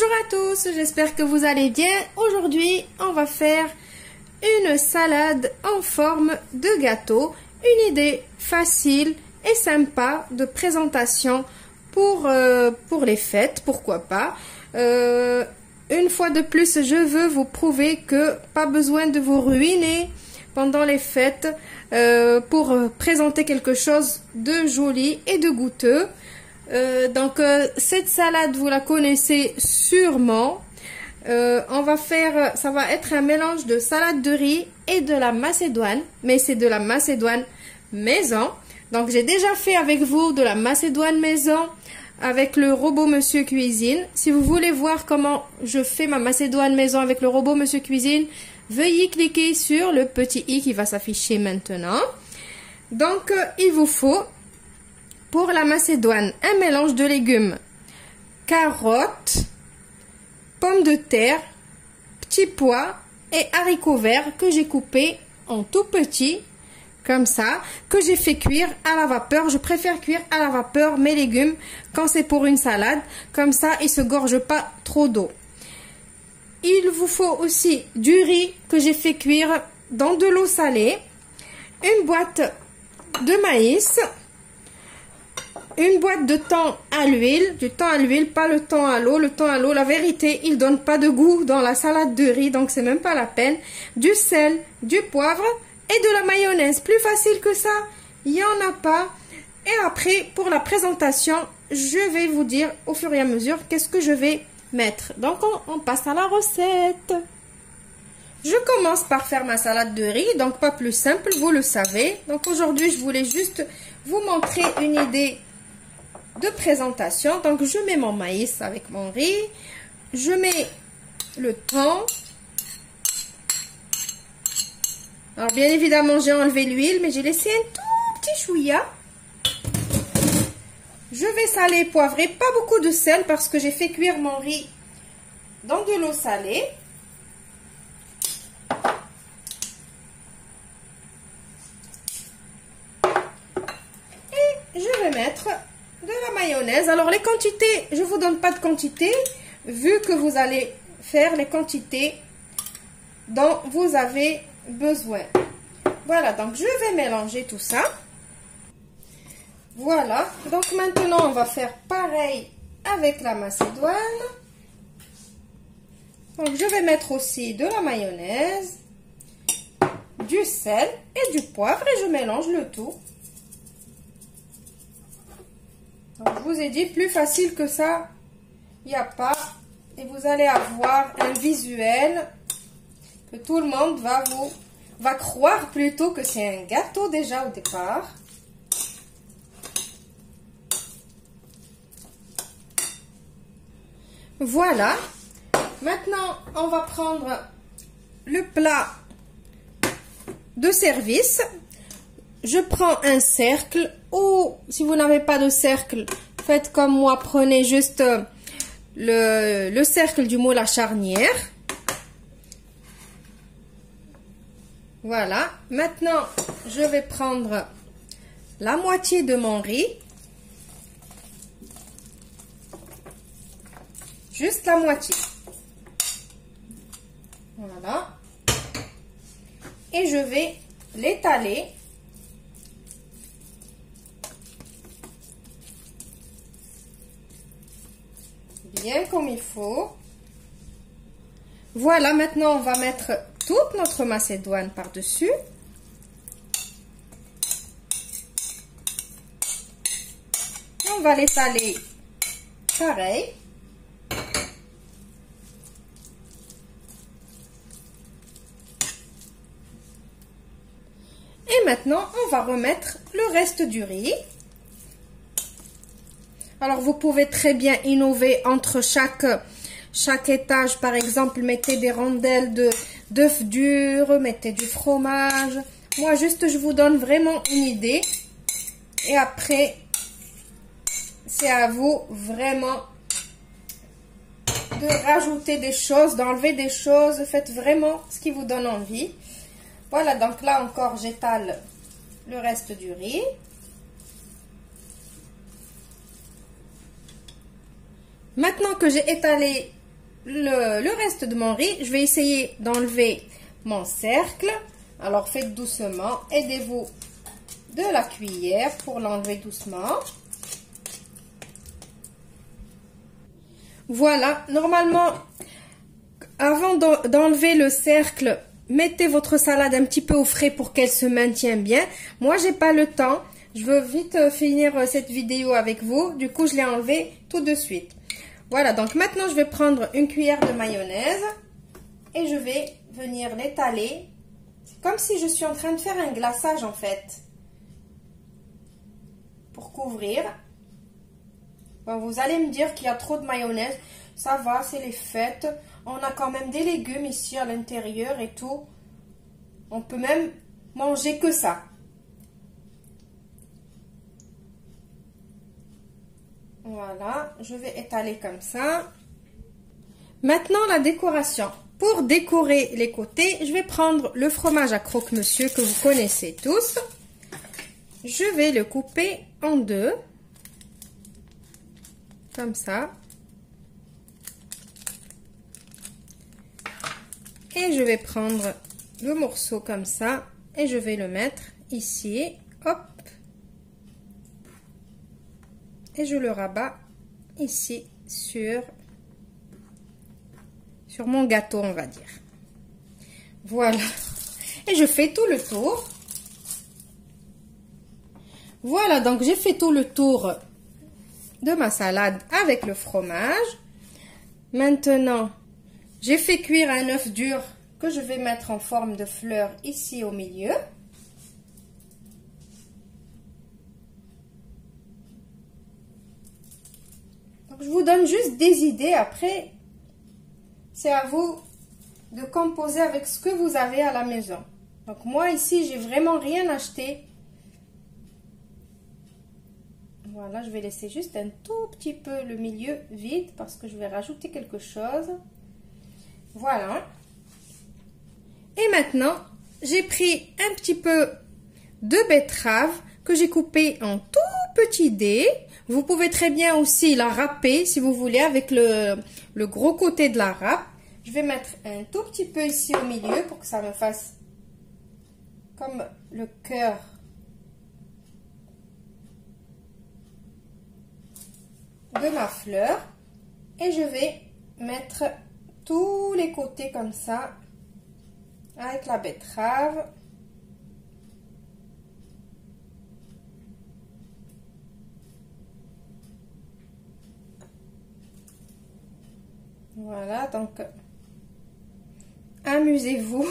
Bonjour à tous, j'espère que vous allez bien. Aujourd'hui, on va faire une salade en forme de gâteau. Une idée facile et sympa de présentation pour les fêtes, pourquoi pas. Une fois de plus, je veux vous prouver que pas besoin de vous ruiner pendant les fêtes pour présenter quelque chose de joli et de goûteux. Cette salade, vous la connaissez sûrement. On va faire, ça va être un mélange de salade de riz et de la macédoine, mais c'est de la macédoine maison. Donc j'ai déjà fait avec vous de la macédoine maison avec le robot Monsieur Cuisine. Si vous voulez voir comment je fais ma macédoine maison avec le robot Monsieur Cuisine, veuillez cliquer sur le petit i qui va s'afficher maintenant. Donc il vous faut pour la macédoine un mélange de légumes, carottes, pommes de terre, petits pois et haricots verts que j'ai coupés en tout petits, comme ça, que j'ai fait cuire à la vapeur. Je préfère cuire à la vapeur mes légumes quand c'est pour une salade, comme ça ils ne se gorgent pas trop d'eau. Il vous faut aussi du riz que j'ai fait cuire dans de l'eau salée, une boîte de maïs, une boîte de thon à l'huile, du thon à l'huile, pas le thon à l'eau. Le thon à l'eau, la vérité, il donne pas de goût dans la salade de riz, donc c'est même pas la peine. Du sel, du poivre et de la mayonnaise. Plus facile que ça, il n'y en a pas. Et après, pour la présentation, je vais vous dire au fur et à mesure qu'est-ce que je vais mettre. Donc on passe à la recette. Je commence par faire ma salade de riz, donc pas plus simple, vous le savez. Donc aujourd'hui, je voulais juste vous montrer une idée de présentation. Donc je mets mon maïs avec mon riz, je mets le thon. Alors bien évidemment j'ai enlevé l'huile, mais j'ai laissé un tout petit chouïa. Je vais saler et poivrer, pas beaucoup de sel parce que j'ai fait cuire mon riz dans de l'eau salée. Et je vais mettre de la mayonnaise. Alors les quantités, je vous donne pas de quantité vu que vous allez faire les quantités dont vous avez besoin. Voilà, donc je vais mélanger tout ça. Voilà, donc maintenant on va faire pareil avec la macédoine. Donc je vais mettre aussi de la mayonnaise, du sel et du poivre et je mélange le tout. Donc, je vous ai dit, plus facile que ça, il n'y a pas. Et vous allez avoir un visuel que tout le monde va croire plutôt que c'est un gâteau déjà au départ. Voilà. Maintenant, on va prendre le plat de service. Je prends un cercle ou si vous n'avez pas de cercle, faites comme moi, prenez juste le cercle du moule à charnière. Voilà. Maintenant, je vais prendre la moitié de mon riz. Juste la moitié. Voilà. Et je vais l'étaler. Bien comme il faut. Voilà, maintenant on va mettre toute notre macédoine par-dessus. On va l'étaler pareil. Et maintenant, on va remettre le reste du riz. Alors, vous pouvez très bien innover entre chaque étage. Par exemple, mettez des rondelles d'œufs durs, mettez du fromage. Moi, juste, je vous donne vraiment une idée. Et après, c'est à vous vraiment de rajouter des choses, d'enlever des choses. Faites vraiment ce qui vous donne envie. Voilà, donc là encore, j'étale le reste du riz. Maintenant que j'ai étalé le reste de mon riz. Je vais essayer d'enlever mon cercle. Alors faites doucement, aidez-vous de la cuillère pour l'enlever doucement. Voilà, normalement, avant d'enlever le cercle, mettez votre salade un petit peu au frais pour qu'elle se maintienne bien. Moi, j'ai pas le temps. Je veux vite finir cette vidéo avec vous. Du coup, je l'ai enlevé tout de suite. Voilà, donc maintenant, je vais prendre une cuillère de mayonnaise et je vais venir l'étaler. C'est comme si je suis en train de faire un glaçage, en fait. Pour couvrir. Bon, vous allez me dire qu'il y a trop de mayonnaise. Ça va, c'est les fêtes. On a quand même des légumes ici à l'intérieur et tout. On peut même manger que ça. Voilà, je vais étaler comme ça. Maintenant, la décoration. Pour décorer les côtés, je vais prendre le fromage à croque-monsieur que vous connaissez tous. Je vais le couper en deux. Comme ça. Et je vais prendre le morceau comme ça et je vais le mettre ici. Hop. Et je le rabats ici sur mon gâteau, on va dire. Voilà. Et je fais tout le tour. Voilà, donc j'ai fait tout le tour de ma salade avec le fromage. Maintenant, j'ai fait cuire un œuf dur que je vais mettre en forme de fleur ici au milieu. Donc, je vous donne juste des idées. Après, c'est à vous de composer avec ce que vous avez à la maison. Donc moi ici, j'ai vraiment rien acheté. Voilà, je vais laisser juste un tout petit peu le milieu vide parce que je vais rajouter quelque chose. Voilà. Et maintenant, j'ai pris un petit peu de betterave que j'ai coupé en tout petits dés. Vous pouvez très bien aussi la râper si vous voulez avec le gros côté de la râpe. Je vais mettre un tout petit peu ici au milieu pour que ça me fasse comme le cœur de ma fleur. Et je vais mettre tous les côtés comme ça avec la betterave. Voilà, donc amusez-vous.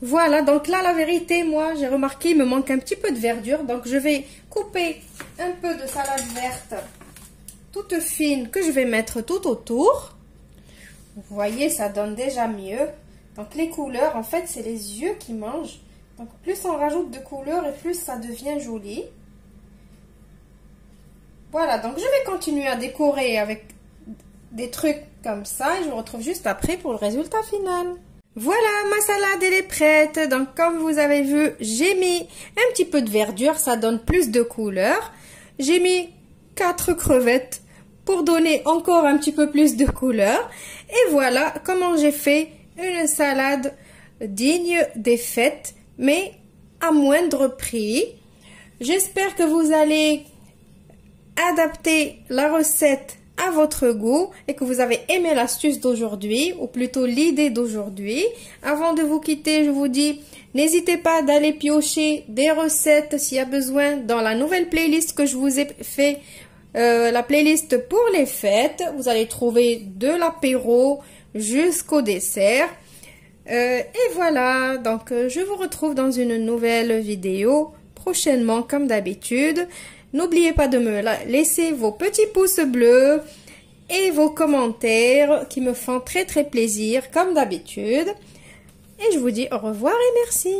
Voilà, donc là, la vérité, moi, j'ai remarqué, il me manque un petit peu de verdure. Donc, je vais couper un peu de salade verte toute fine que je vais mettre tout autour. Vous voyez, ça donne déjà mieux. Donc, les couleurs, en fait, c'est les yeux qui mangent. Donc, plus on rajoute de couleurs et plus ça devient joli. Voilà, donc je vais continuer à décorer avec des trucs comme ça. Et je vous retrouve juste après pour le résultat final. Voilà, ma salade, elle est prête. Donc, comme vous avez vu, j'ai mis un petit peu de verdure. Ça donne plus de couleur. J'ai mis 4 crevettes pour donner encore un petit peu plus de couleur. Et voilà comment j'ai fait une salade digne des fêtes, mais à moindre prix. J'espère que vous allez adapter la recette à votre goût et que vous avez aimé l'astuce d'aujourd'hui, ou plutôt l'idée d'aujourd'hui. Avant de vous quitter, je vous dis, n'hésitez pas d'aller piocher des recettes s'il y a besoin dans la nouvelle playlist que je vous ai fait, la playlist pour les fêtes. Vous allez trouver de l'apéro jusqu'au dessert. Et voilà, donc je vous retrouve dans une nouvelle vidéo prochainement comme d'habitude. N'oubliez pas de me laisser vos petits pouces bleus et vos commentaires qui me font très plaisir comme d'habitude. Et je vous dis au revoir et merci.